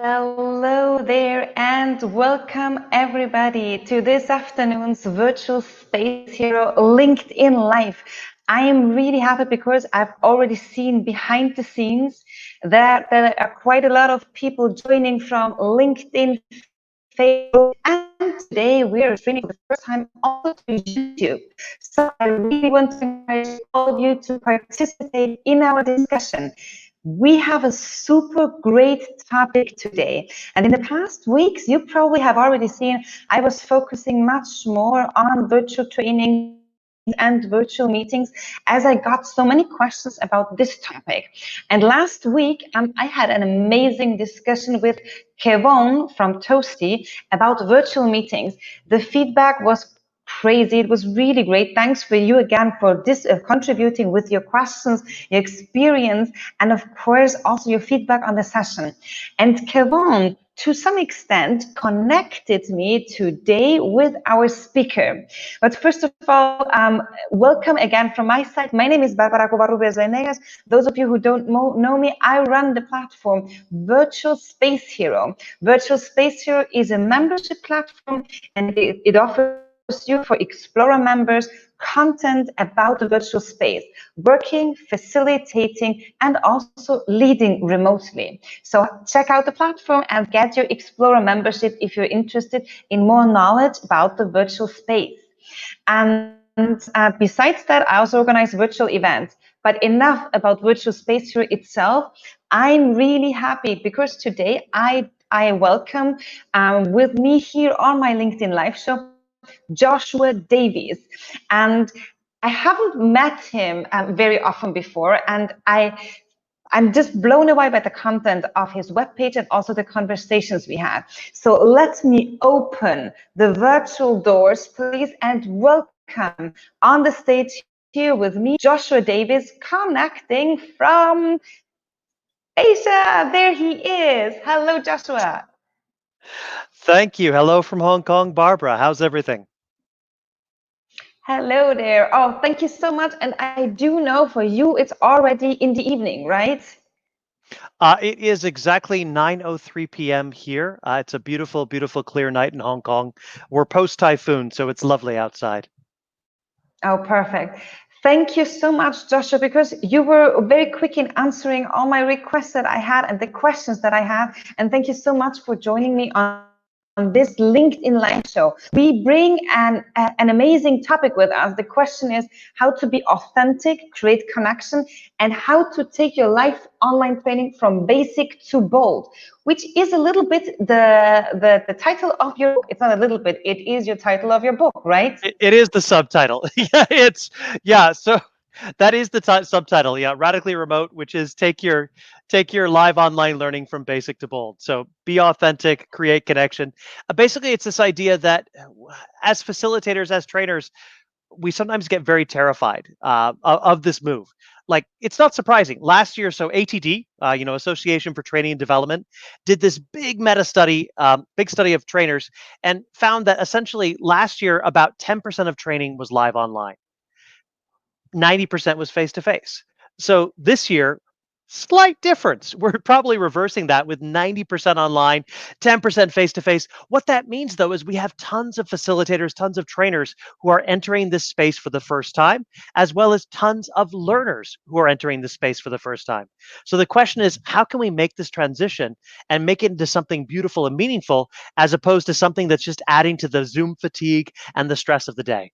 Hello there, and welcome everybody to this afternoon's virtual space hero LinkedIn Live. I am really happy because I've already seen behind the scenes that there are quite a lot of people joining from LinkedIn, Facebook, and today we are streaming for the first time also to YouTube. So I really want to encourage all of you to participate in our discussion. We have a super great topic today. And in the past weeks, you probably have already seen I was focusing much more on virtual training and virtual meetings as I got so many questions about this topic. And last week, I had an amazing discussion with Kevon from Toasty about virtual meetings. The feedback was crazy. It was really great. Thanks for you again for this contributing with your questions, your experience, and of course also your feedback on the session. And Kevon, to some extent, connected me today with our speaker. But first of all, welcome again from my side. My name is Barbara Covarrubias-Venegas. Those of you who don't know me, I run the platform Virtual Space Hero. Virtual Space Hero is a membership platform, and it offers you for Explorer members content about the virtual space, working, facilitating, and also leading remotely. So check out the platform and get your Explorer membership if you're interested in more knowledge about the virtual space. And besides that, I also organize virtual events. But enough about virtual space here itself. I'm really happy because today I welcome with me here on my LinkedIn Live show Joshua Davies. And I haven't met him very often before, and I'm just blown away by the content of his webpage and also the conversations we had. So let me open the virtual doors, please, and welcome on the stage here with me, Joshua Davies, connecting from Asia. There he is. Hello, Joshua. Thank you. Hello from Hong Kong, Barbara. How's everything? Hello there. Oh, thank you so much. And I do know for you, it's already in the evening, right? It is exactly 9:03 p.m. here. It's a beautiful, beautiful, clear night in Hong Kong. We're post-typhoon, so it's lovely outside. Oh, perfect. Thank you so much, Joshua, because you were very quick in answering all my requests that I had and the questions that I had. And thank you so much for joining me on this LinkedIn Live show. We bring an amazing topic with us. The question is how to be authentic, create connection, and how to take your life online training from basic to bold, which is a little bit the title of your book. It's not a little bit, it is your title of your book, right? It is the subtitle. So that is the subtitle. Yeah, radically remote, which is take your live online learning from basic to bold. So be authentic, create connection. Basically, it's this idea that as facilitators, as trainers, we sometimes get very terrified of this move. Like, it's not surprising. Last year, so ATD, Association for Training and Development, did this big meta study, big study of trainers, and found that essentially last year about 10% of training was live online. 90% was face to face. So this year, slight difference. We're probably reversing that with 90% online, 10% face to face. What that means, though, is we have tons of facilitators, tons of trainers who are entering this space for the first time, as well as tons of learners who are entering this space for the first time. So the question is, how can we make this transition and make it into something beautiful and meaningful, as opposed to something that's just adding to the Zoom fatigue and the stress of the day?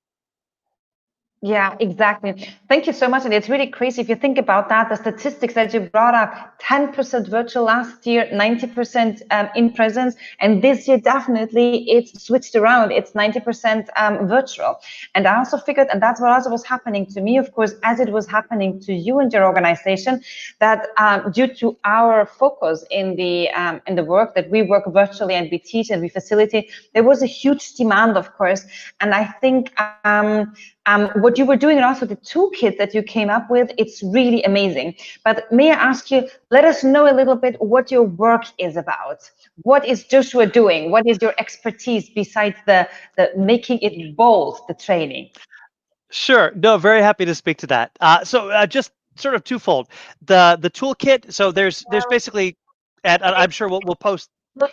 Yeah, exactly. Thank you so much. And it's really crazy if you think about that, the statistics that you brought up, 10% virtual last year, 90% in presence. And this year, definitely, it's switched around. It's 90% virtual. And I also figured, and that's what also was happening to me, of course, as it was happening to you and your organization, that due to our focus in the work that we work virtually and we teach and we facilitate, there was a huge demand, of course. And I think what you were doing and also the toolkit that you came up with, it's really amazing. But may I ask you, let us know a little bit what your work is about. What is Joshua doing? What is your expertise besides the making it bold, the training? Sure. No, very happy to speak to that. So just sort of twofold. The toolkit. So there's basically And I'm sure we'll post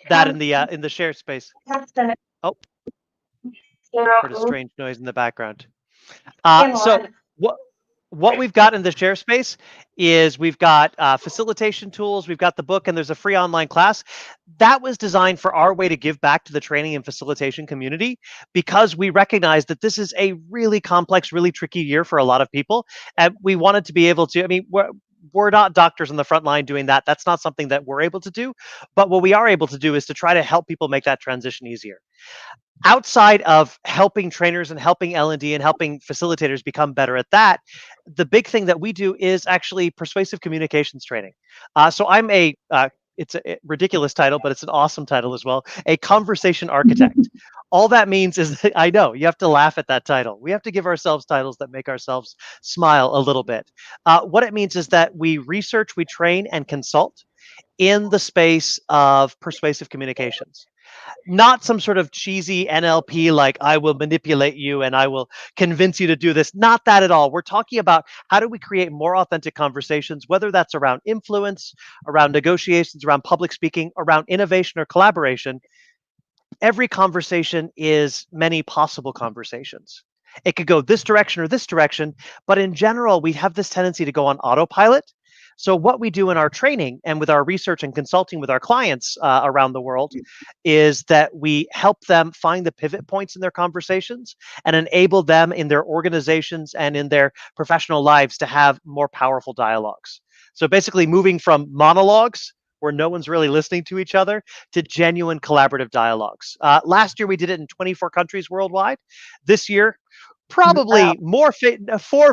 that in the share space. Oh, heard a strange noise in the background. So what we've got in the share space is we've got facilitation tools, we've got the book, and there's a free online class that was designed for our way to give back to the training and facilitation community because we recognize that this is a really complex, really tricky year for a lot of people, and we wanted to be able to. I mean, we're not doctors on the front line doing that. That's not something that we're able to do. But what we are able to do is to try to help people make that transition easier outside of helping trainers and helping L&D and helping facilitators become better at that. The big thing that we do is actually persuasive communications training. So I'm it's a ridiculous title, but it's an awesome title as well, a conversation architect. All that means is that I know you have to laugh at that title. We have to give ourselves titles that make ourselves smile a little bit. What it means is that we research, we train, and consult in the space of persuasive communications, not some sort of cheesy NLP like I will manipulate you and I will convince you to do this. Not that at all. We're talking about how do we create more authentic conversations, whether that's around influence, around negotiations, around public speaking, around innovation or collaboration. Every conversation is many possible conversations. It could go this direction or this direction, but in general, we have this tendency to go on autopilot. So, what we do in our training and with our research and consulting with our clients around the world is that we help them find the pivot points in their conversations and enable them in their organizations and in their professional lives to have more powerful dialogues. So, basically, moving from monologues where no one's really listening to each other to genuine collaborative dialogues. Last year, we did it in 24 countries worldwide. This year, Wow. probably more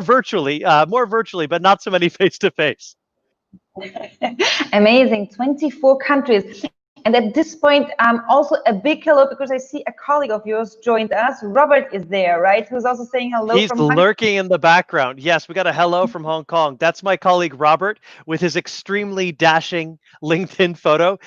virtually, but not so many face to face. Amazing. 24 countries. And at this point, also a big hello because I see a colleague of yours joined us. Robert is there, right? Who's also saying hello He's from Hong lurking in the background. Yes, we got a hello from Hong Kong. That's my colleague Robert with his extremely dashing LinkedIn photo.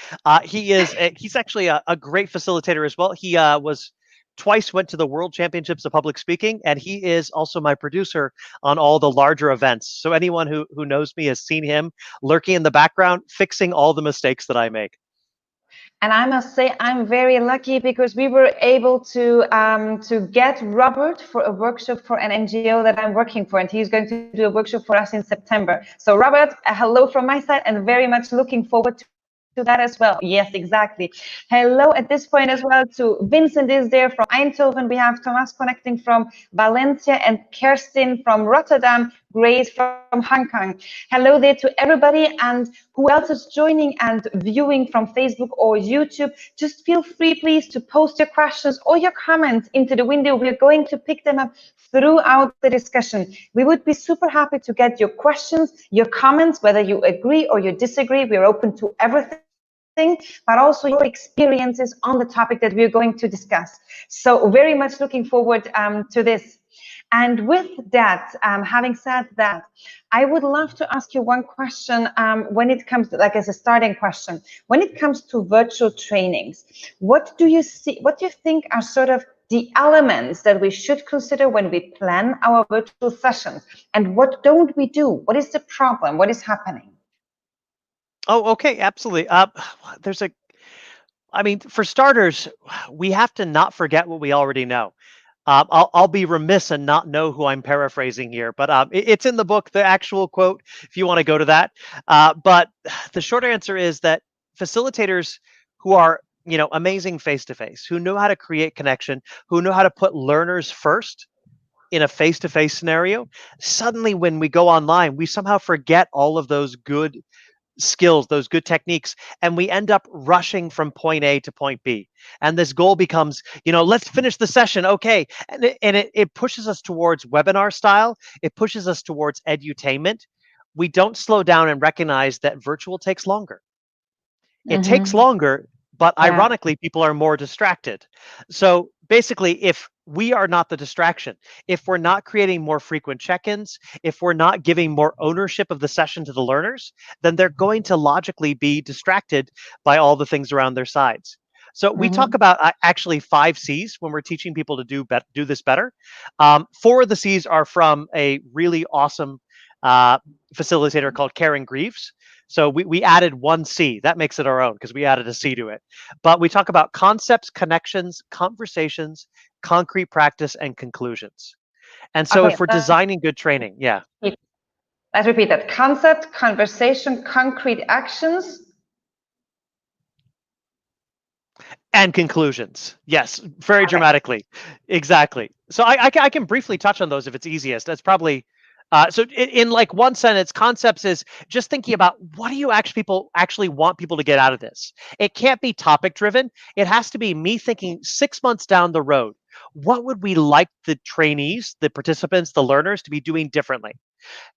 He's actually a great facilitator as well. He was twice went to the World Championships of Public Speaking, and he is also my producer on all the larger events. So anyone who knows me has seen him lurking in the background, fixing all the mistakes that I make. And I must say, I'm very lucky because we were able to get Robert for a workshop for an NGO that I'm working for, and he's going to do a workshop for us in September. So, Robert, a hello from my side, and very much looking forward to that as well. Yes, exactly. Hello at this point as well to Vincent is there from Eindhoven. We have Thomas connecting from Valencia and Kerstin from Rotterdam. Grace from Hong Kong. Hello there to everybody, and who else is joining and viewing from Facebook or YouTube. Just feel free, please, to post your questions or your comments into the window. We're going to pick them up throughout the discussion. We would be super happy to get your questions, your comments, whether you agree or you disagree. We're open to everything, but also your experiences on the topic that we're going to discuss. So very much looking forward to this. And with that, having said that, I would love to ask you one question when it comes to, like, as a starting question, when it comes to virtual trainings, what do you think are sort of the elements that we should consider when we plan our virtual sessions? And what don't we do? What is the problem? What is happening? Oh, okay, absolutely. For starters, we have to not forget what we already know. I'll be remiss and not know who I'm paraphrasing here, but it's in the book, the actual quote, if you want to go to that. But the short answer is that facilitators who are, amazing face to face, who know how to create connection, who know how to put learners first in a face to face scenario, suddenly when we go online, we somehow forget all of those good skills, those good techniques, and we end up rushing from point A to point B. And this goal becomes, let's finish the session. Okay. And it pushes us towards webinar style. It pushes us towards edutainment. We don't slow down and recognize that virtual takes longer. It takes longer, but ironically, people are more distracted. So basically, if we are not the distraction, if we're not creating more frequent check-ins, if we're not giving more ownership of the session to the learners, then they're going to logically be distracted by all the things around their sides. So we talk about actually 5 C's when we're teaching people to do this better. 4 of the C's are from a really awesome facilitator called Karen Greaves. So we added one C. That makes it our own because we added a C to it. But we talk about concepts, connections, conversations, concrete practice, and conclusions. And so Okay, if we're designing good training, yeah. Let's repeat that. Concept, conversation, concrete actions. And conclusions. Yes, very dramatically. Exactly. So I can briefly touch on those if it's easiest. That's probably so in like one sentence, concepts is just thinking about what do you actually want people to get out of this. It can't be topic driven. It has to be me thinking 6 months down the road. What would we like the trainees, the participants, the learners to be doing differently?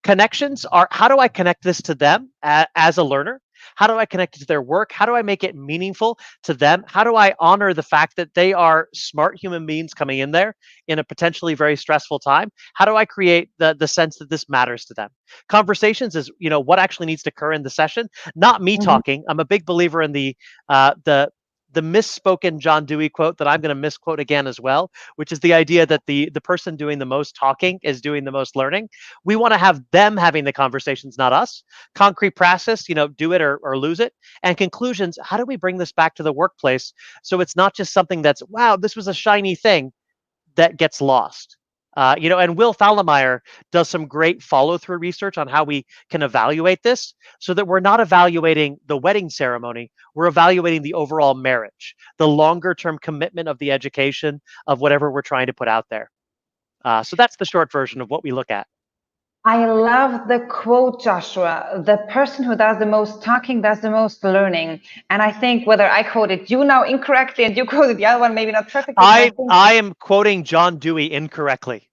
Connections are how do I connect this to them as a learner? How do I connect it to their work? How do I make it meaningful to them? How do I honor the fact that they are smart human beings coming in there in a potentially very stressful time? How do I create the sense that this matters to them? Conversations is, what actually needs to occur in the session, not me talking. I'm a big believer in the misspoken John Dewey quote that I'm going to misquote again as well, which is the idea that the person doing the most talking is doing the most learning. We want to have them having the conversations, not us. Concrete process, do it or lose it. And conclusions, how do we bring this back to the workplace so it's not just something that's, wow, this was a shiny thing that gets lost. And Will Fallemeyer does some great follow-through research on how we can evaluate this so that we're not evaluating the wedding ceremony, we're evaluating the overall marriage, the longer-term commitment of the education of whatever we're trying to put out there. So that's the short version of what we look at. I love the quote, Joshua. The person who does the most talking does the most learning. And I think whether I quoted you now incorrectly and you quoted the other one, maybe not perfectly, but I think I am quoting John Dewey incorrectly.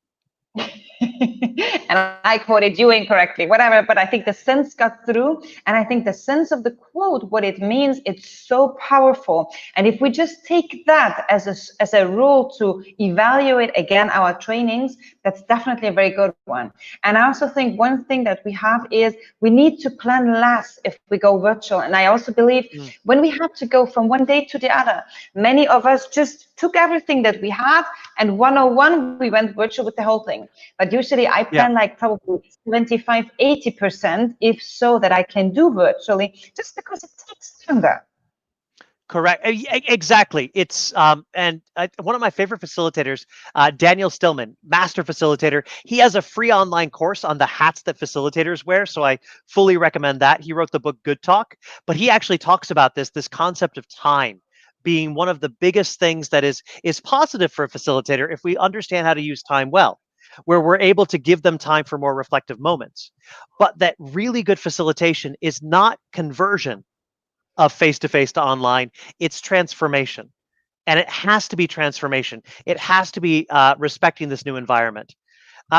and I quoted you incorrectly, whatever, but I think the sense got through. And I think the sense of the quote, what it means, it's so powerful. And if we just take that as a rule to evaluate again our trainings, that's definitely a very good one. And I also think one thing that we have is we need to plan less if we go virtual. And I also believe when we had to go from one day to the other, many of us just took everything that we had and 101, we went virtual with the whole thing. But usually I plan like probably 75, 80%, if so, that I can do virtually, just because it takes longer. Correct. Exactly. It's and one of my favorite facilitators, Daniel Stillman, master facilitator. He has a free online course on the hats that facilitators wear, so I fully recommend that. He wrote the book Good Talk, but he actually talks about this concept of time being one of the biggest things that is positive for a facilitator if we understand how to use time well, where we're able to give them time for more reflective moments. But that really good facilitation is not conversion of face-to-face to online, it's transformation. And it has to be transformation. It has to be respecting this new environment.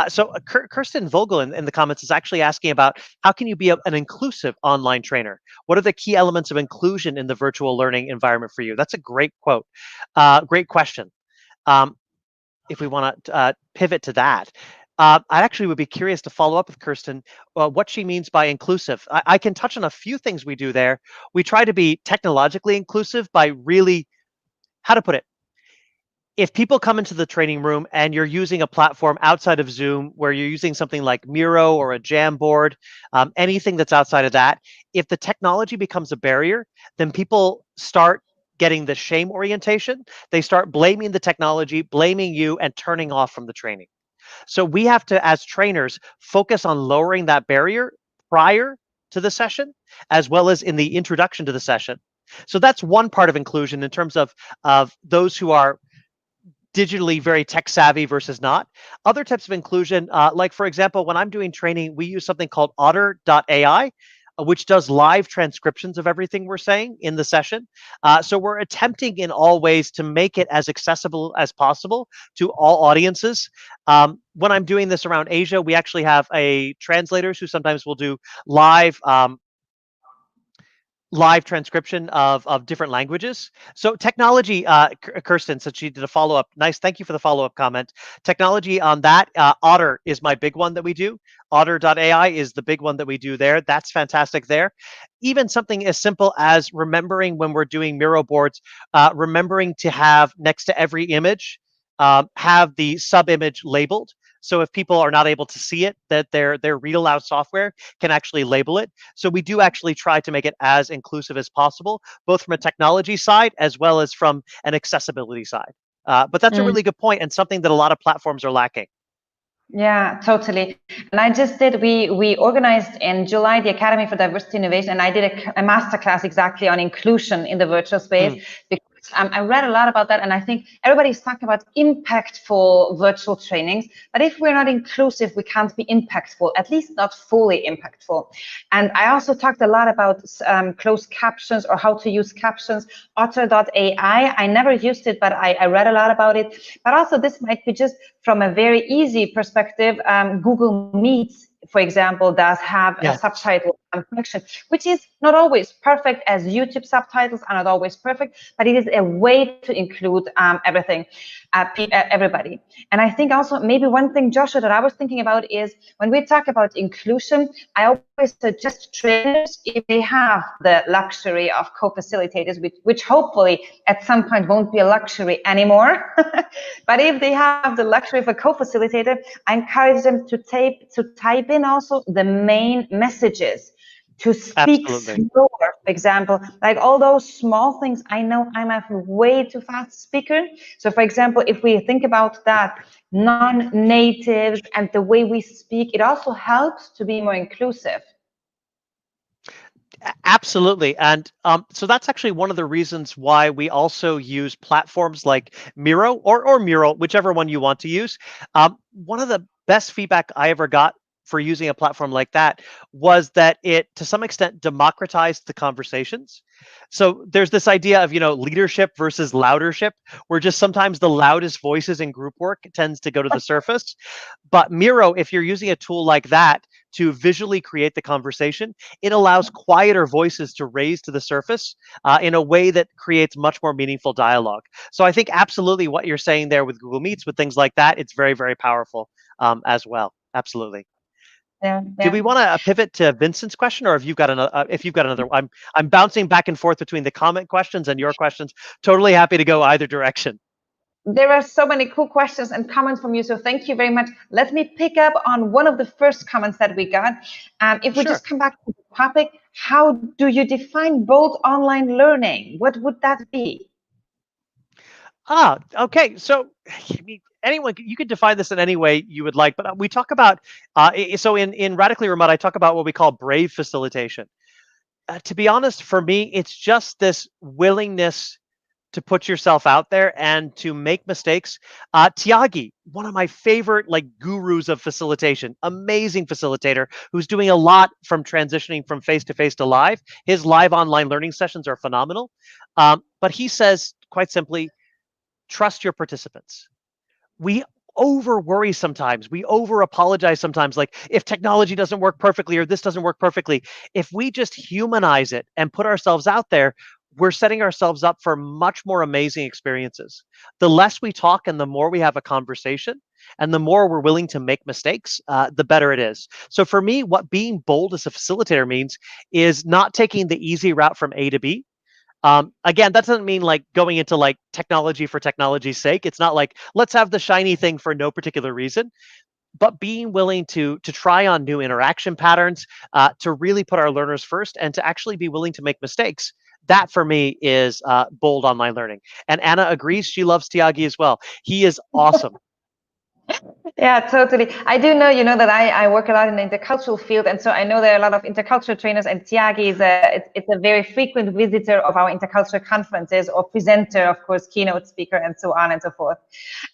So Kirsten Vogel in the comments is actually asking about how can you be an inclusive online trainer? What are the key elements of inclusion in the virtual learning environment for you? That's a great quote. Great question. If we want to pivot to that, I actually would be curious to follow up with Kirsten what she means by inclusive. I can touch on a few things we do there. We try to be technologically inclusive by really, how to put it, if people come into the training room and you're using a platform outside of Zoom, where you're using something like Miro or a Jamboard, anything that's outside of that, if the technology becomes a barrier, then people start getting the shame orientation. They start blaming the technology, blaming you, and turning off from the training. So we have to, as trainers, focus on lowering that barrier prior to the session, as well as in the introduction to the session. So that's one part of inclusion in terms of those who are digitally very tech savvy versus not. Other types of inclusion, like for example, when I'm doing training, we use something called otter.ai, which does live transcriptions of everything we're saying in the session. So we're attempting in all ways to make it as accessible as possible to all audiences. When I'm doing this around Asia, we actually have a translators who sometimes will do live transcription of different languages. So technology, Kirsten, since she did a follow-up, nice, thank you for the follow-up comment. Technology on that, Otter is my big one that we do. Otter.ai is the big one that we do there. That's fantastic there. Even something as simple as remembering when we're doing Miro boards, remembering to have next to every image, have the sub-image labeled. So if people are not able to see it, that their read aloud software can actually label it. So we do actually try to make it as inclusive as possible, both from a technology side as well as from an accessibility side. But that's a really good point and something that a lot of platforms are lacking. Yeah, totally. And I just did, we organized in July the Academy for Diversity Innovation, and I did a masterclass exactly on inclusion in the virtual space, Mm, because I read a lot about that, and I think everybody's talking about impactful virtual trainings, but if we're not inclusive, we can't be impactful, at least not fully impactful. And I also talked a lot about closed captions, or how to use captions. Otter.ai, I never used it, but I read a lot about it. But also this might be just from a very easy perspective. Google Meets, for example, does have a yes. subtitle function, which is not always perfect, as YouTube subtitles are not always perfect, but it is a way to include everything, everybody. And I think also maybe one thing, Joshua, that I was thinking about is when we talk about inclusion, I always suggest trainers, if they have the luxury of co-facilitators, which hopefully at some point won't be a luxury anymore, but if they have the luxury of a co-facilitator, I encourage them to type in also the main messages, to speak Absolutely. slower, for example, like all those small things. I know I'm a way too fast speaker. So for example, if we think about that, non-natives and the way we speak, it also helps to be more inclusive. Absolutely. And so that's actually one of the reasons why we also use platforms like Miro or Mural, whichever one you want to use. One of the best feedback I ever got for using a platform like that was that it, to some extent, democratized the conversations. So there's this idea of, leadership versus loudership, where just sometimes the loudest voices in group work tends to go to the surface. But Miro, if you're using a tool like that to visually create the conversation, it allows quieter voices to raise to the surface in a way that creates much more meaningful dialogue. So I think absolutely what you're saying there with Google Meets, with things like that, it's very, very powerful as well. Absolutely. Yeah, Do yeah. we want to pivot to Vincent's question, or if you've got another? I'm bouncing back and forth between the comment questions and your questions. Totally happy to go either direction. There are so many cool questions and comments from you, so thank you very much. Let me pick up on one of the first comments that we got. If we Sure. just come back to the topic, how do you define bold online learning? What would that be? Okay. So, I mean, anyone, you could define this in any way you would like, but we talk about, so in Radically Remote, I talk about what we call brave facilitation. To be honest, for me, it's just this willingness to put yourself out there and to make mistakes. Tyagi, one of my favorite like gurus of facilitation, amazing facilitator who's doing a lot from transitioning from face to face to live. His live online learning sessions are phenomenal. But he says quite simply, trust your participants. We over worry sometimes. We over apologize sometimes. Like if technology doesn't work perfectly or this doesn't work perfectly, if we just humanize it and put ourselves out there, we're setting ourselves up for much more amazing experiences. The less we talk and the more we have a conversation and the more we're willing to make mistakes, the better it is. So for me, what being bold as a facilitator means is not taking the easy route from A to B. Again, that doesn't mean like going into like technology for technology's sake. It's not like let's have the shiny thing for no particular reason, but being willing to try on new interaction patterns, to really put our learners first, and to actually be willing to make mistakes. That for me is bold online learning. And Anna agrees; she loves Tiagi as well. He is awesome. Yeah, totally. I do know, that I work a lot in the intercultural field, and so I know there are a lot of intercultural trainers, and Tiagi is it's a very frequent visitor of our intercultural conferences, or presenter, of course, keynote speaker, and so on and so forth.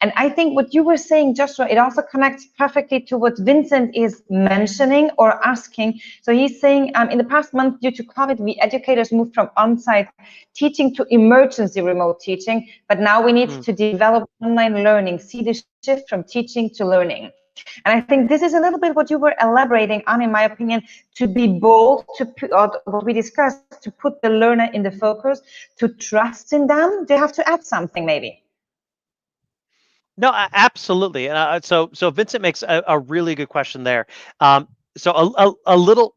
And I think what you were saying, Joshua, it also connects perfectly to what Vincent is mentioning or asking. So he's saying, in the past month, due to COVID, we educators moved from on-site teaching to emergency remote teaching, but now we need to develop online learning, see the shift from teaching to learning. And I think this is a little bit what you were elaborating on, in my opinion, to be bold, to put, or what we discussed, to put the learner in the focus, to trust in them. Do you have to add something maybe? No, absolutely. So Vincent makes a really good question there. So a little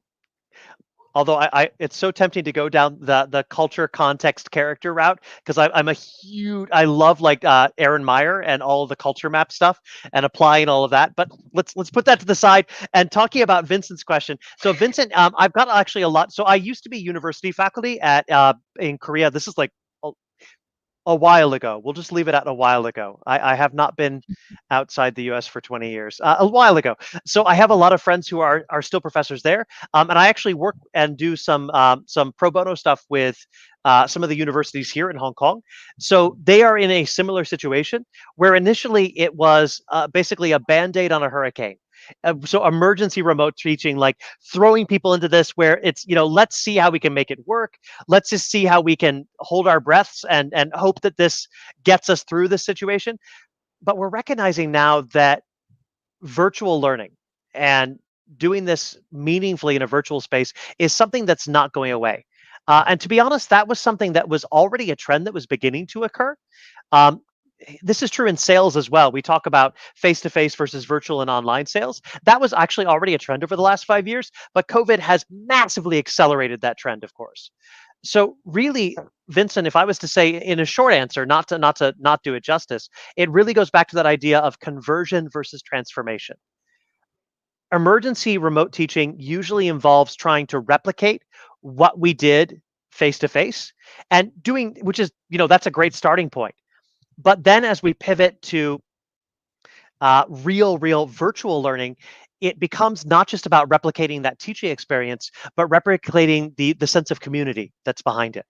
Although it's so tempting to go down the culture, context, character route because I'm a huge, I love like Aaron Meyer and all of the culture map stuff and applying all of that. But let's put that to the side and talking about Vincent's question. So Vincent, I've got actually a lot. So I used to be university faculty at in Korea. This is like a while ago. We'll just leave it at a while ago. I have not been outside the US for 20 years. A while ago. So I have a lot of friends who are still professors there. And I actually work and do some pro bono stuff with some of the universities here in Hong Kong. So they are in a similar situation where initially it was basically a band-aid on a hurricane. So emergency remote teaching, like throwing people into this where it's, let's see how we can make it work. Let's just see how we can hold our breaths and hope that this gets us through this situation. But we're recognizing now that virtual learning and doing this meaningfully in a virtual space is something that's not going away. And to be honest, that was something that was already a trend that was beginning to occur. Um, this is true in sales as well. We talk about face to face versus virtual and online sales. That was actually already a trend over the last 5 years, but COVID has massively accelerated that trend, of course. So really, Vincent, if I was to say in a short answer, not do it justice, it really goes back to that idea of conversion versus transformation. Emergency remote teaching usually involves trying to replicate what we did face to face and doing, which is, that's a great starting point. But then as we pivot to real virtual learning, it becomes not just about replicating that teaching experience, but replicating the sense of community that's behind it.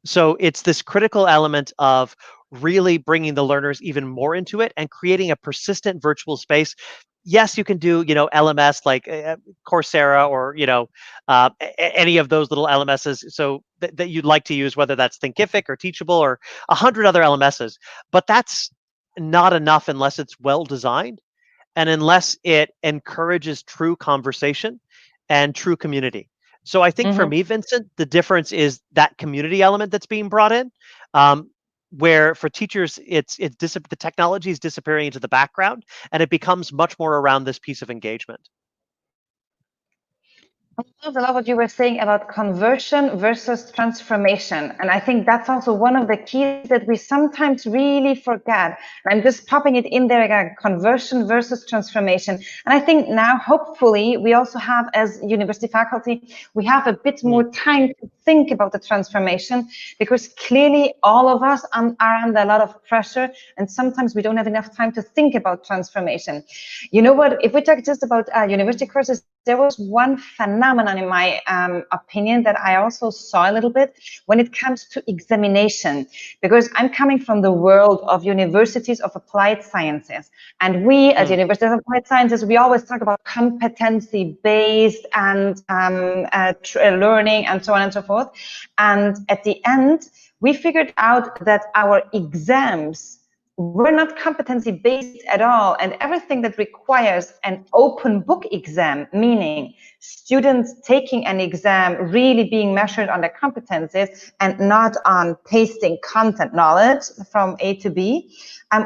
So it's this critical element of really bringing the learners even more into it and creating a persistent virtual space. Yes, you can do, LMS like Coursera or, any of those little LMSs. So that you'd like to use, whether that's Thinkific or Teachable or 100 other LMSs. But that's not enough unless it's well designed and unless it encourages true conversation and true community. So I think for Mhm. me, Vincent, the difference is that community element that's being brought in, um, where for teachers, the technology is disappearing into the background, and it becomes much more around this piece of engagement. I loved a lot what you were saying about conversion versus transformation. And I think that's also one of the keys that we sometimes really forget. And I'm just popping it in there again, conversion versus transformation. And I think now, hopefully, we also have, as university faculty, we have a bit more time to think about the transformation because clearly all of us are under a lot of pressure. And sometimes we don't have enough time to think about transformation. You know what? If we talk just about university courses, there was one phenomenon, in my opinion, that I also saw a little bit when it comes to examination, because I'm coming from the world of universities of applied sciences. And we, as universities of applied sciences, we always talk about competency-based and learning and so on and so forth. And at the end, we figured out that our exams we're not competency based at all, and everything that requires an open book exam, meaning students taking an exam really being measured on their competencies and not on pasting content knowledge from A to B,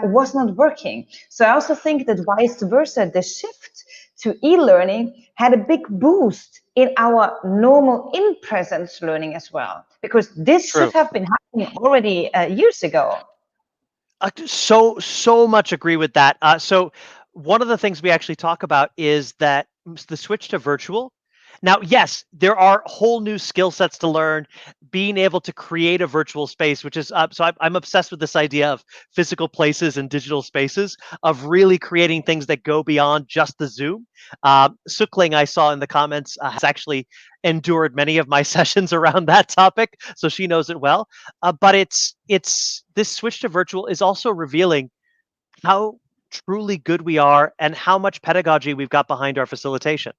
was not working. So I also think that vice versa, the shift to e-learning had a big boost in our normal in-presence learning as well, because this should True. have been happening already years ago. So much agree with that. So one of the things we actually talk about is that the switch to virtual. Now, yes, there are whole new skill sets to learn. Being able to create a virtual space, which is so I'm obsessed with this idea of physical places and digital spaces, of really creating things that go beyond just the Zoom. Sukling, I saw in the comments, has actually endured many of my sessions around that topic, so she knows it well. But it's this switch to virtual is also revealing how truly good we are and how much pedagogy we've got behind our facilitation.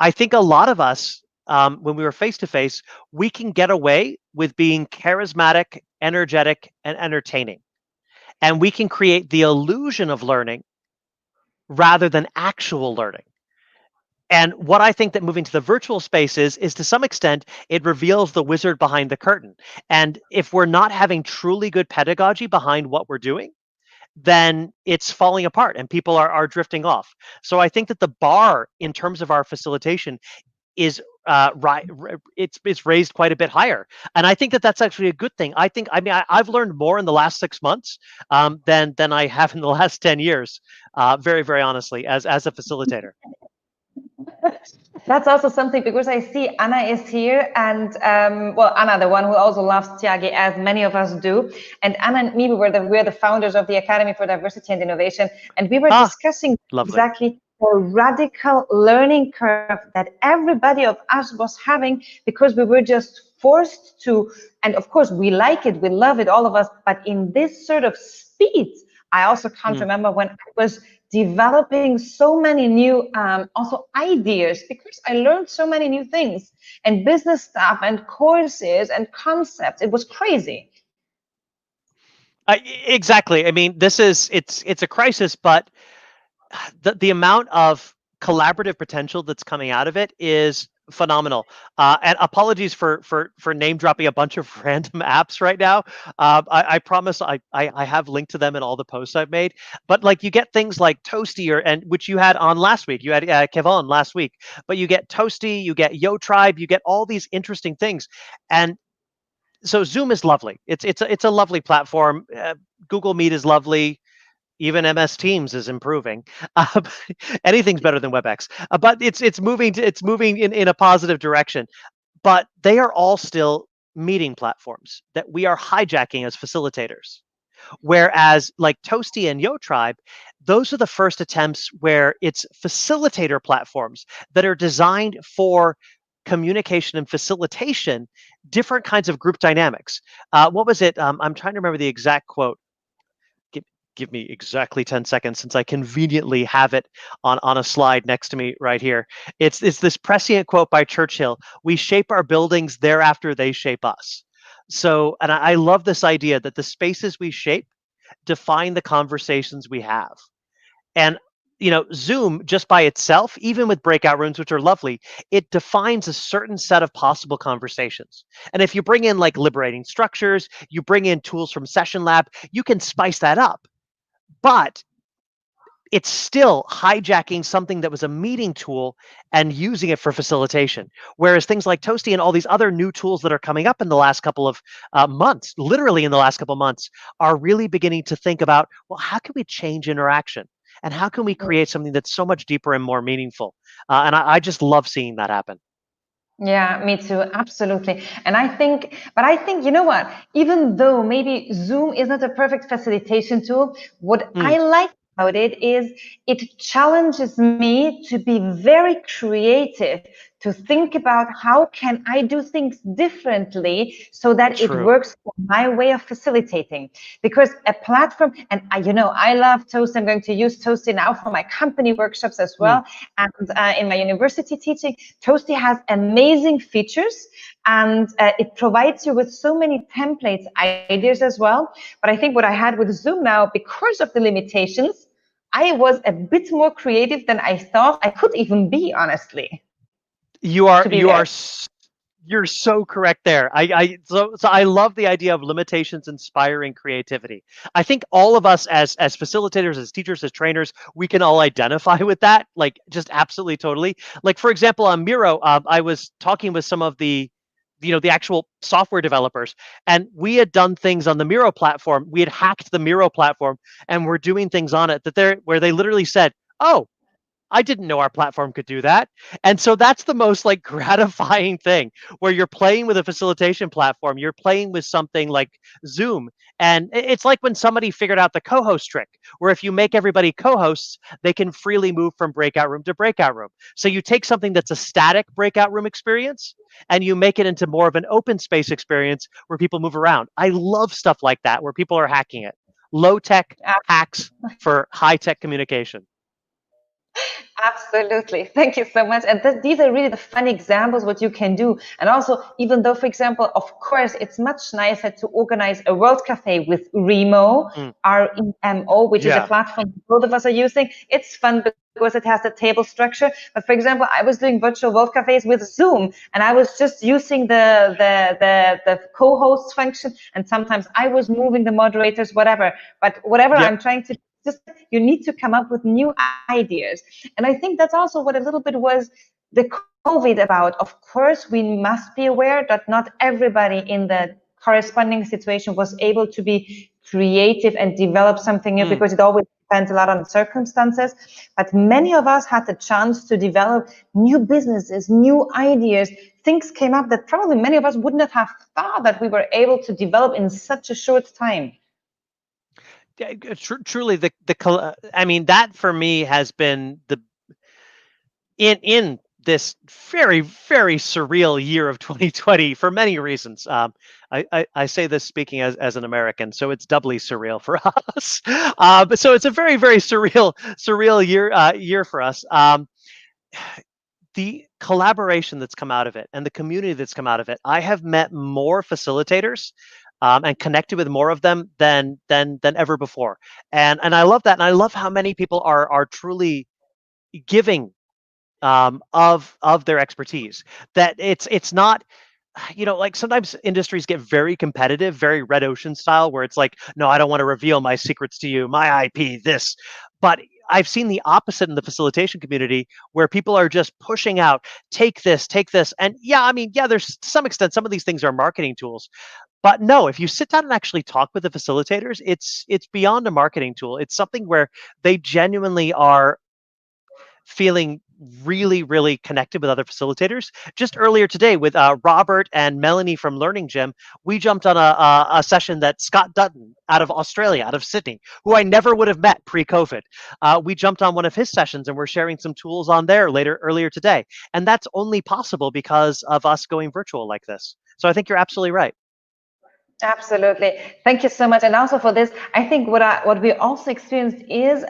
I think a lot of us, when we were face to face, we can get away with being charismatic, energetic, and entertaining. And we can create the illusion of learning rather than actual learning. And what I think that moving to the virtual space is to some extent, it reveals the wizard behind the curtain. And if we're not having truly good pedagogy behind what we're doing, then it's falling apart and people are drifting off. So I think that the bar in terms of our facilitation is it's raised quite a bit higher, and I think that that's actually a good thing. I've learned more in the last 6 months than I have in the last 10 years. Very very honestly, as a facilitator. That's also something because I see Anna is here, and well, Anna, the one who also loves Tiagi, as many of us do. And Anna and me, we're the founders of the Academy for Diversity and Innovation, and we were Ah, discussing lovely. exactly the radical learning curve that everybody of us was having because we were just forced to, and of course we like it, we love it, all of us, but in this sort of speed. I also can't Mm. remember when I was developing so many new also ideas because I learned so many new things and business stuff and courses and concepts. It was crazy. Exactly. I mean, it's a crisis, but the amount of collaborative potential that's coming out of it is phenomenal. And apologies for name dropping a bunch of random apps right now. I promise I have linked to them in all the posts I've made. But like you get things like Toasty and which you had on last week. You had Kevon last week, but you get Toasty, you get Yo Tribe, you get all these interesting things. And so Zoom is lovely. It's a lovely platform. Google Meet is lovely. Even MS Teams is improving. Uh, Anything's better than WebEx, but it's moving in a positive direction. But they are all still meeting platforms that we are hijacking as facilitators. Whereas like Toasty and Yo Tribe, those are the first attempts where it's facilitator platforms that are designed for communication and facilitation, different kinds of group dynamics. What was it? I'm trying to remember the exact quote. Give me exactly 10 seconds since I conveniently have it on a slide next to me right here. It's this prescient quote by Churchill: "We shape our buildings, thereafter they shape us." So, and I love this idea that the spaces we shape define the conversations we have. And Zoom just by itself, even with breakout rooms, which are lovely, it defines a certain set of possible conversations. And if you bring in like liberating structures, you bring in tools from Session Lab, you can spice that up. But it's still hijacking something that was a meeting tool and using it for facilitation. Whereas things like Toasty and all these other new tools that are coming up in the last couple of months, literally in the last couple of months, are really beginning to think about, well, how can we change interaction? And how can we create something that's so much deeper and more meaningful? And I just love seeing that happen. Yeah, me too. Absolutely. And I think, you know what? Even though maybe Zoom is not a perfect facilitation tool, what Mm, I like about it is it challenges me to be very creative, to think about how can I do things differently so that it true. works for my way of facilitating. Because a platform, and I love Toast. I'm going to use Toasty now for my company workshops as Mm. well. And in my university teaching, Toasty has amazing features and it provides you with so many templates, ideas as well. But I think what I had with Zoom now, because of the limitations, I was a bit more creative than I thought I could even be, honestly, You are to be you there. are you're so correct there. So I love the idea of limitations inspiring creativity. I think all of us as facilitators, as teachers, as trainers, we can all identify with that. Like just absolutely totally. Like for example, on Miro, I was talking with some of the actual software developers, and we had done things on the Miro platform. We had hacked the Miro platform, and we're doing things on it where they literally said, "Oh, I didn't know our platform could do that." And so that's the most like gratifying thing where you're playing with a facilitation platform, you're playing with something like Zoom. And it's like when somebody figured out the co-host trick, where if you make everybody co-hosts, they can freely move from breakout room to breakout room. So you take something that's a static breakout room experience and you make it into more of an open space experience where people move around. I love stuff like that where people are hacking it. Low tech hacks for high tech communication. Absolutely. Thank you so much. And these are really the fun examples what you can do. And also, even though, for example, of course, it's much nicer to organize a World Cafe with Remo, Mm, REMO, which is a yeah. platform both of us are using. It's fun because it has the table structure. But for example, I was doing virtual World Cafes with Zoom, and I was just using the co-host function. And sometimes I was moving the moderators, whatever. But whatever Yep. I'm trying to just you need to come up with new ideas. And I think that's also what a little bit was the COVID about? Of course, we must be aware that not everybody in the corresponding situation was able to be creative and develop something new, because it always depends a lot on the circumstances. But many of us had the chance to develop new businesses, new ideas. Things came up that probably many of us would not have thought that we were able to develop in such a short time. Truly, I mean, that for me has been the in this very, very surreal year of 2020 for many reasons. I say this speaking as an American, so it's doubly surreal for us. But so it's a very, very surreal year for us. The collaboration that's come out of it and the community that's come out of it, I have met more facilitators and connected with more of them than ever before, and I love that, and I love how many people are truly giving of their expertise. That it's not, like sometimes industries get very competitive, very red ocean style, where it's like, no, I don't want to reveal my secrets to you, my IP, this. But I've seen the opposite in the facilitation community, where people are just pushing out, take this, and yeah, I mean, yeah, there's to some extent some of these things are marketing tools, but no, if you sit down and actually talk with the facilitators, it's beyond a marketing tool. It's something where they genuinely are feeling really, really connected with other facilitators. Just earlier today with Robert and Melanie from Learning Gym, we jumped on a session that Scott Dutton out of Australia, out of Sydney, who I never would have met pre-COVID. We jumped on one of his sessions and we're sharing some tools on there earlier today. And that's only possible because of us going virtual like this. So I think you're absolutely right. Absolutely. Thank you so much. And also for this, I think what we also experienced is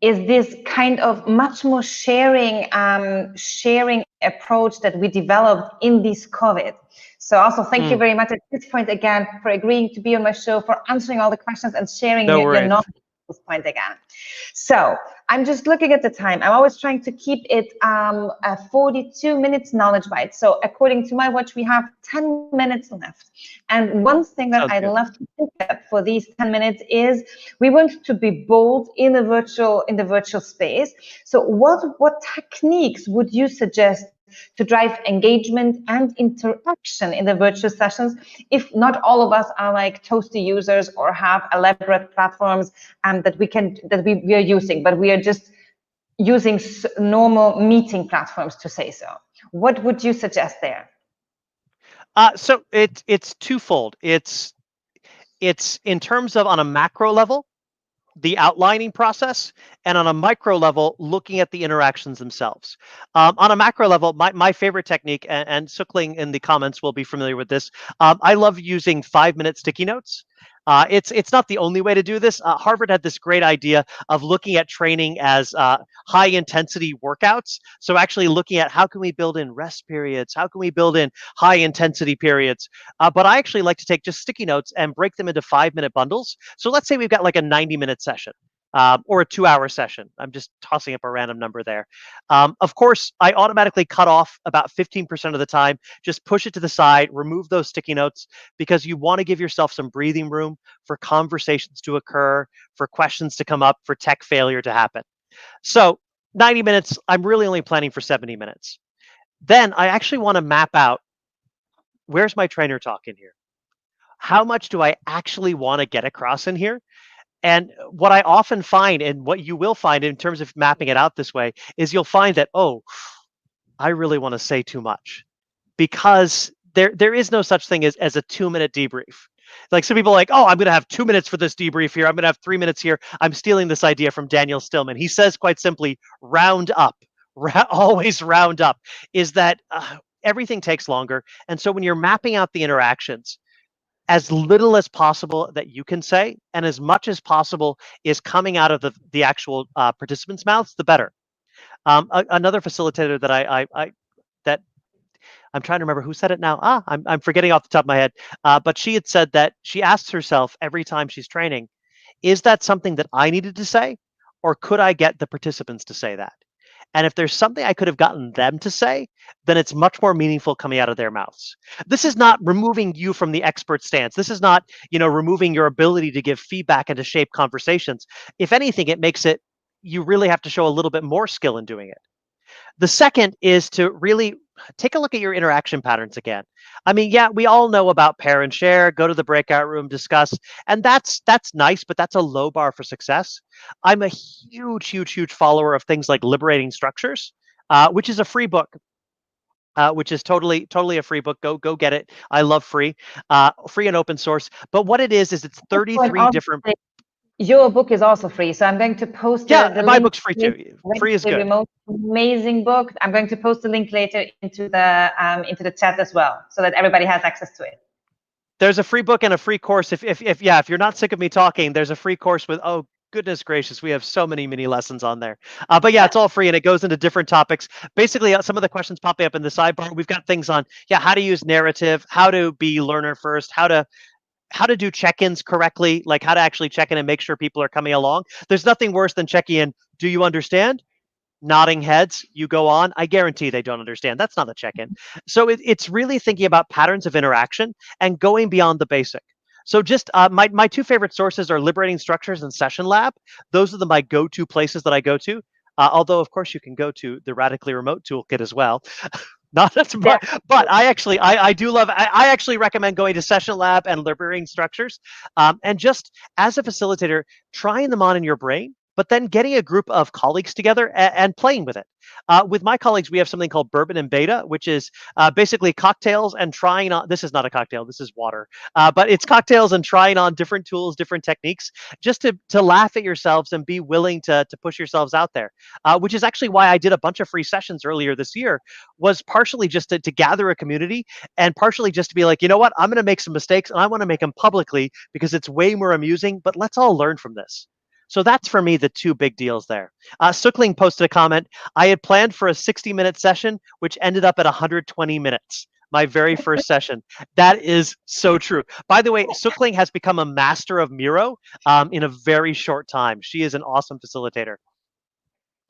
this kind of much more sharing approach that we developed in this COVID. So also thank you very much at this point again for agreeing to be on my show, for answering all the questions and sharing your knowledge at this point again. So I'm just looking at the time. I'm always trying to keep it 42 minutes knowledge bite. So according to my watch, we have 10 minutes left. And one thing that I'd love to pick up for these 10 minutes is we want to be bold in the virtual space. So what techniques would you suggest to drive engagement and interaction in the virtual sessions, if not all of us are like toasty users or have elaborate platforms that we are using, but we are just using normal meeting platforms, to say so? What would you suggest there? So it's twofold. It's in terms of, on a macro level, the outlining process, and on a micro level, looking at the interactions themselves. On a macro level, my favorite technique, and Sukling in the comments will be familiar with this. I love using 5-minute sticky notes. It's not the only way to do this. Harvard had this great idea of looking at training as high intensity workouts. So actually looking at how can we build in rest periods, how can we build in high intensity periods. But I actually like to take just sticky notes and break them into 5-minute bundles. So let's say we've got like a 90-minute session. Or a 2-hour session. I'm just tossing up a random number there. Of course, I automatically cut off about 15% of the time, just push it to the side, remove those sticky notes, because you want to give yourself some breathing room for conversations to occur, for questions to come up, for tech failure to happen. So 90 minutes, I'm really only planning for 70 minutes. Then I actually want to map out, where's my trainer talk in here? How much do I actually want to get across in here? And what I often find, and what you will find in terms of mapping it out this way, is you'll find that, oh, I really want to say too much, because there is no such thing as a 2-minute debrief. Like, some people are like, oh, I'm going to have 2 minutes for this debrief here. I'm going to have 3 minutes here. I'm stealing this idea from Daniel Stillman. He says quite simply, round up, always round up, is that everything takes longer. And so when you're mapping out the interactions, as little as possible that you can say, and as much as possible is coming out of the actual participants' mouths, the better. Another facilitator that that I'm trying to remember who said it now. I'm forgetting off the top of my head. But she had said that she asks herself every time she's training, is that something that I needed to say, or could I get the participants to say that? And if there's something I could have gotten them to say, then it's much more meaningful coming out of their mouths. This is not removing you from the expert stance. This is not, removing your ability to give feedback and to shape conversations. If anything, it makes it, you really have to show a little bit more skill in doing it. The second is to really take a look at your interaction patterns again. I mean, yeah, we all know about pair and share, go to the breakout room, discuss, and that's nice, but that's a low bar for success. I'm a huge follower of things like Liberating Structures, which is a free book. Which is totally a free book. Go get it. I love free and open source. But what it is it's Also, and 33 also different. your book is also free, so I'm going to post Yeah, the my link. book's free too. Free is The good. remote, amazing book. I'm going to post the link later into the chat as well, so that everybody has access to it. There's a free book and a free course. If you're not sick of me talking, there's a free course with, oh goodness gracious, we have so many mini lessons on there. But yeah, it's all free and it goes into different topics. Basically, some of the questions popping up in the sidebar. We've got things on, yeah, how to use narrative, how to be learner first, how to do check-ins correctly, like how to actually check in and make sure people are coming along. There's nothing worse than checking in. Do you understand? Nodding heads, you go on. I guarantee they don't understand. That's not a check-in. So it's really thinking about patterns of interaction and going beyond the basic. So just my two favorite sources are Liberating Structures and Session Lab. Those are my go-to places that I go to. Although of course you can go to the Radically Remote Toolkit as well. Not that's but I do love I actually recommend going to Session Lab and Liberating Structures, and just as a facilitator, trying them on in your brain, but then getting a group of colleagues together and playing with it. With my colleagues, we have something called Bourbon and Beta, which is basically cocktails and trying on. This is not a cocktail. This is water, but it's cocktails and trying on different tools, different techniques, just to laugh at yourselves and be willing to push yourselves out there. Which is actually why I did a bunch of free sessions earlier this year, was partially just to gather a community and partially just to be like, you know what, I'm going to make some mistakes and I want to make them publicly because it's way more amusing, but let's all learn from this. So that's for me the two big deals there. Sookling posted a comment. I had planned for a 60-minute session, which ended up at 120 minutes. My very first session. That is so true. By the way, Sookling has become a master of Miro in a very short time. She is an awesome facilitator.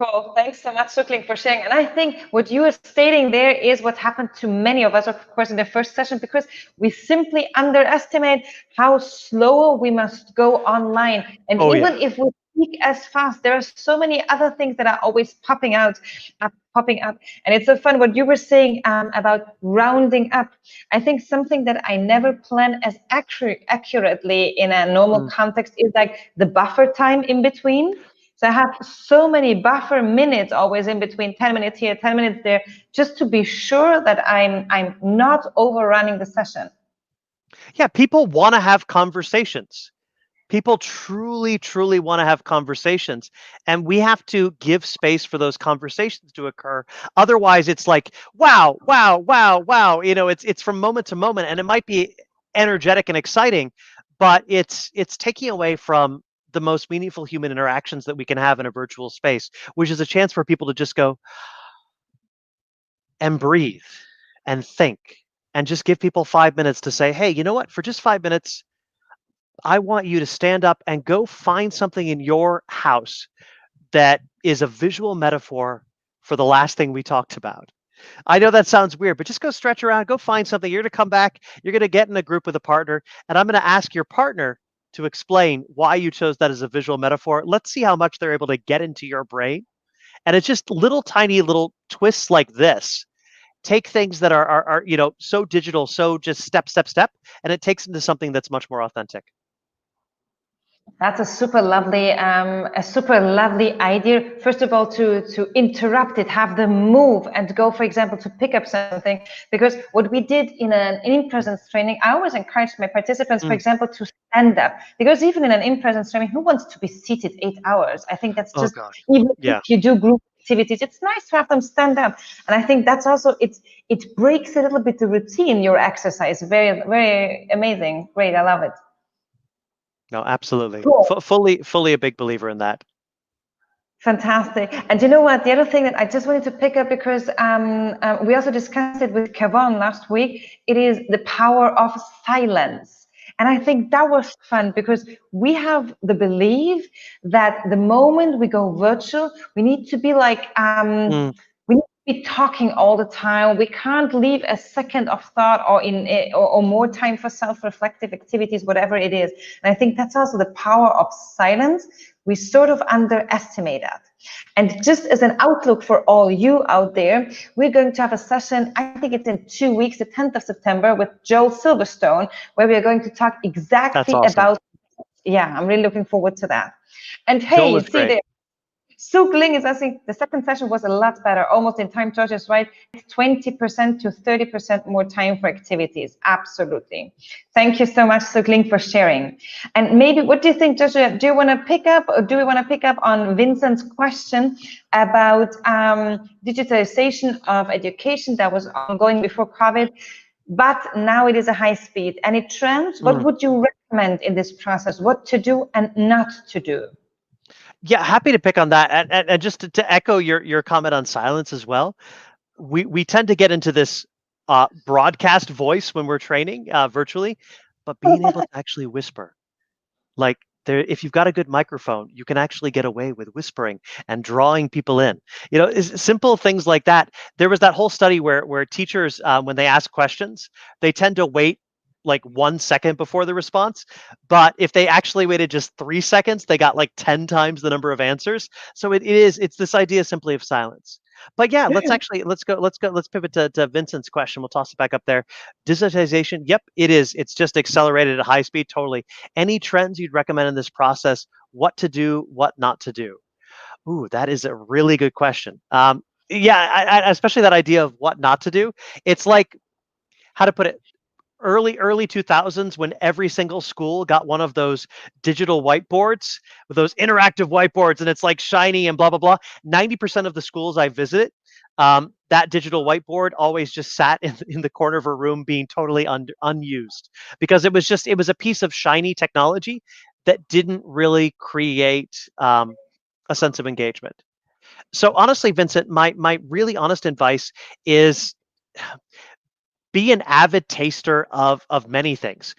Cool. Thanks so much, Sukling, for sharing. And I think what you are stating there is what happened to many of us, of course, in the first session, because we simply underestimate how slow we must go online. And even if we speak as fast, there are so many other things that are always popping up. And it's so fun what you were saying about rounding up. I think something that I never plan as accurately in a normal context is like the buffer time in between. So I have so many buffer minutes always in between, 10 minutes here, 10 minutes there, just to be sure that I'm not overrunning the session. Yeah, people want to have conversations. People truly want to have conversations, and we have to give space for those conversations to occur. Otherwise, it's like, wow. It's from moment to moment, and it might be energetic and exciting, but it's taking away from the most meaningful human interactions that we can have in a virtual space, which is a chance for people to just go and breathe and think and just give people 5 minutes to say, hey, you know what? For just 5 minutes, I want you to stand up and go find something in your house that is a visual metaphor for the last thing we talked about. I know that sounds weird, but just go stretch around, go find something. You're going to come back, you're going to get in a group with a partner, and I'm going to ask your partner to explain why you chose that as a visual metaphor. Let's see how much they're able to get into your brain. And it's just little tiny little twists like this. Take things that are so digital, so just step, and it takes them to something that's much more authentic. That's a super lovely idea. First of all, to interrupt it, have them move and go, for example, to pick up something. Because what we did in an in-presence training, I always encourage my participants, for example, to stand up. Because even in an in-presence training, who wants to be seated 8 hours? I think that's just, even if you do group activities, it's nice to have them stand up. And I think that's also, it breaks a little bit the routine, your exercise. Very, very amazing. Great. I love it. No, absolutely. Cool. Fully a big believer in that. Fantastic. And you know what? The other thing that I just wanted to pick up, because we also discussed it with Kevon last week, it is the power of silence. And I think that was fun because we have the belief that the moment we go virtual, we need to be like, we need to be talking all the time. We can't leave a second of thought or more time for self-reflective activities, whatever it is. And I think that's also the power of silence. We sort of underestimate that. And just as an outlook for all you out there, we're going to have a session, I think it's in 2 weeks, the 10th of September, with Joel Silverstone, where we are going to talk That's exactly awesome. about, yeah, I'm really looking forward to that. And hey, Joel you is see great. there, Suk Ling is asking, the second session was a lot better, almost in time. George is right, 20% to 30% more time for activities. Absolutely. Thank you so much, Suk Ling, for sharing. And maybe, what do you think, Joshua? Do you want to pick up, or do we want to pick up on Vincent's question about digitalization of education that was ongoing before COVID, but now it is a high speed? Any trends? What would you recommend in this process? What to do and not to do? Yeah, happy to pick on that. And just to echo your comment on silence as well, we tend to get into this broadcast voice when we're training virtually, but being able to actually whisper, like there, if you've got a good microphone, you can actually get away with whispering and drawing people in. Simple things like that. There was that whole study where teachers, when they ask questions, they tend to wait like 1 second before the response. But if they actually waited just 3 seconds, they got like 10 times the number of answers. So it's this idea simply of silence. But yeah, let's pivot to Vincent's question. We'll toss it back up there. Digitization, yep, it is. It's just accelerated at high speed, totally. Any trends you'd recommend in this process? What to do, what not to do? Ooh, that is a really good question. Yeah, especially that idea of what not to do. It's like, how to put it, early 2000s, when every single school got one of those digital whiteboards, with those interactive whiteboards, and it's like shiny and blah blah blah. 90% of the schools I visited, that digital whiteboard always just sat in the corner of a room being totally unused, because it was a piece of shiny technology that didn't really create a sense of engagement. So honestly, Vincent, my really honest advice is, be an avid taster of many things.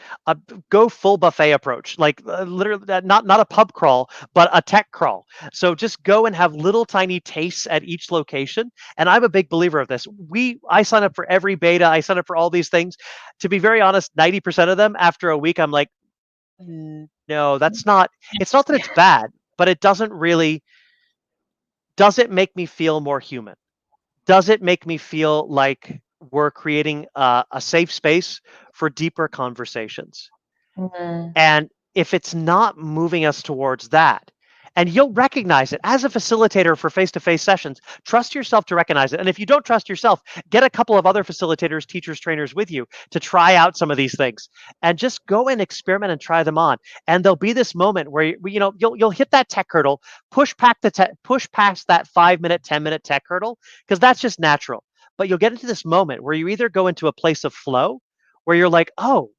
Go full buffet approach, like literally, not a pub crawl, but a tech crawl. So just go and have little tiny tastes at each location. And I'm a big believer of this. I sign up for every beta. I sign up for all these things. To be very honest, 90% of them, after a week, I'm like, no, that's not. It's not that it's bad, but it doesn't really. Does it make me feel more human? Does it make me feel like we're creating a safe space for deeper conversations? Mm. And if it's not moving us towards that, and you'll recognize it as a facilitator for face-to-face sessions, trust yourself to recognize it. And if you don't trust yourself, get a couple of other facilitators, teachers, trainers with you to try out some of these things, and just go and experiment and try them on. And there'll be this moment where you'll hit that tech hurdle, push past that 5 minute, 10 minute tech hurdle, because that's just natural. But you'll get into this moment where you either go into a place of flow, where you're like, oh,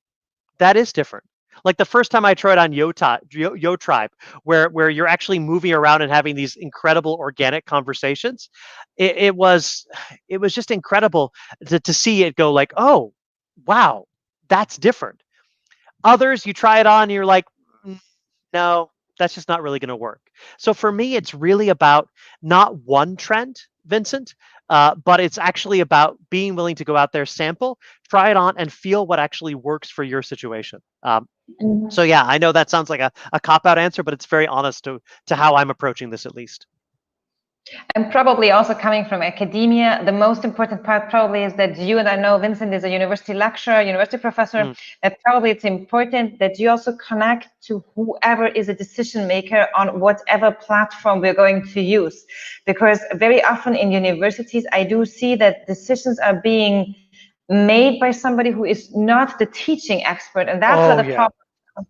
that is different. Like the first time I tried on Yo Tribe, where you're actually moving around and having these incredible organic conversations, it was just incredible to see it go like, oh, wow, that's different. Others, you try it on, and you're like, "Mm, no, that's just not really going to work." So for me, it's really about not one trend, Vincent, but it's actually about being willing to go out there, sample, try it on, and feel what actually works for your situation. So yeah, I know that sounds like a cop out answer, but it's very honest to how I'm approaching this, at least. And probably also coming from academia, the most important part probably is that you, and I know Vincent is a university lecturer, university professor, that probably it's important that you also connect to whoever is a decision maker on whatever platform we're going to use. Because very often in universities, I do see that decisions are being made by somebody who is not the teaching expert. And that's where the problem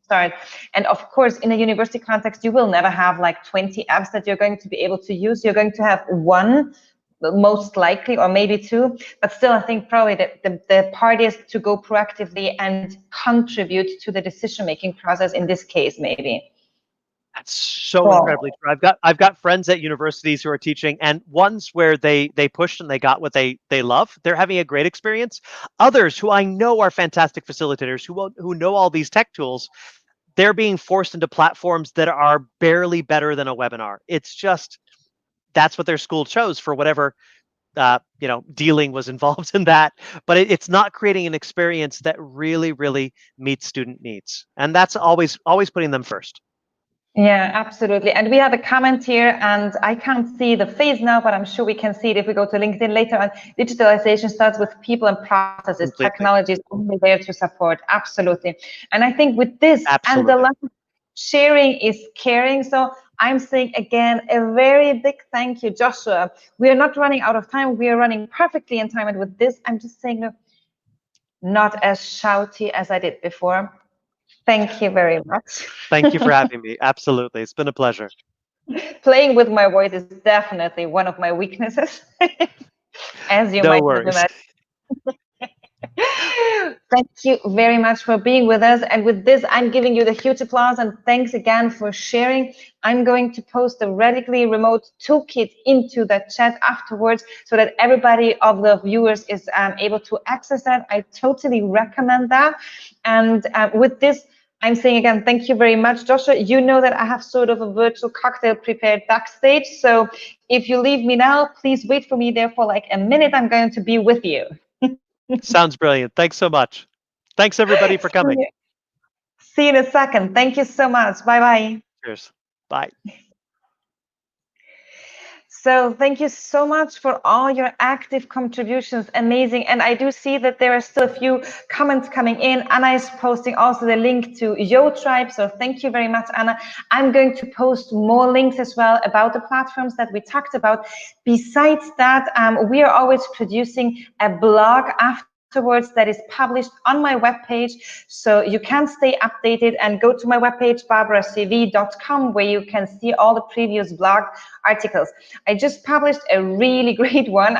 start. And of course, in a university context, you will never have like 20 apps that you're going to be able to use. You're going to have one, most likely, or maybe two. But still, I think probably the part is to go proactively and contribute to the decision-making process in this case, maybe. That's so incredibly true. I've got friends at universities who are teaching, and ones where they pushed and they got what they love. They're having a great experience. Others who I know are fantastic facilitators who know all these tech tools, they're being forced into platforms that are barely better than a webinar. It's just, that's what their school chose for whatever dealing was involved in that. But it's not creating an experience that really meets student needs, and that's always putting them first. Yeah, absolutely. And we have a comment here, and I can't see the face now, but I'm sure we can see it if we go to LinkedIn later on. Digitalization starts with people and processes. Completely. Technology is only there to support. Absolutely. And I think with this and the Absolutely. last, sharing is caring. So I'm saying again, a very big thank you, Joshua. We are not running out of time. We are running perfectly in time. And with this, I'm just saying, no, not as shouty as I did before. Thank you very much. Thank you for having me. Absolutely. It's been a pleasure. Playing with my voice is definitely one of my weaknesses, as you No might have worries. imagined. Thank you very much for being with us. And with this, I'm giving you the huge applause and thanks again for sharing. I'm going to post the Radically Remote Toolkit into the chat afterwards so that everybody of the viewers is able to access that. I totally recommend that. And with this, I'm saying again, thank you very much, Joshua. You know that I have sort of a virtual cocktail prepared backstage. So if you leave me now, please wait for me there for like a minute. I'm going to be with you. Sounds brilliant. Thanks so much. Thanks everybody for coming. See you in a second. Thank you so much. Bye bye. Cheers. Bye. So thank you so much for all your active contributions. Amazing. And I do see that there are still a few comments coming in. Anna is posting also the link to Yo Tribe. So thank you very much, Anna. I'm going to post more links as well about the platforms that we talked about. Besides that, we are always producing a blog afterwards that is published on my webpage, so you can stay updated and go to my webpage barbaracv.com where you can see all the previous blog articles. I just published a really great one.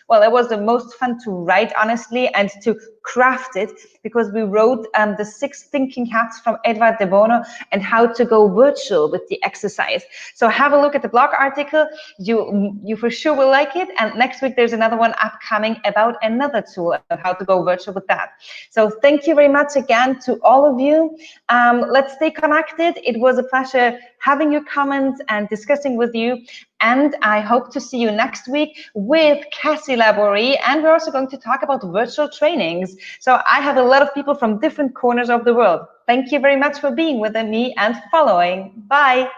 Well, it was the most fun to write, honestly, and to craft it, because we wrote the 6 thinking hats from Edward de Bono and how to go virtual with the exercise. So have a look at the blog article. You for sure will like it. And next week, there's another one upcoming about another tool of how to go virtual with that. So thank you very much again to all of you. Let's stay connected. It was a pleasure having your comments and discussing with you. And I hope to see you next week with Cassie Laborie. And we're also going to talk about virtual trainings. So I have a lot of people from different corners of the world. Thank you very much for being with me and following. Bye.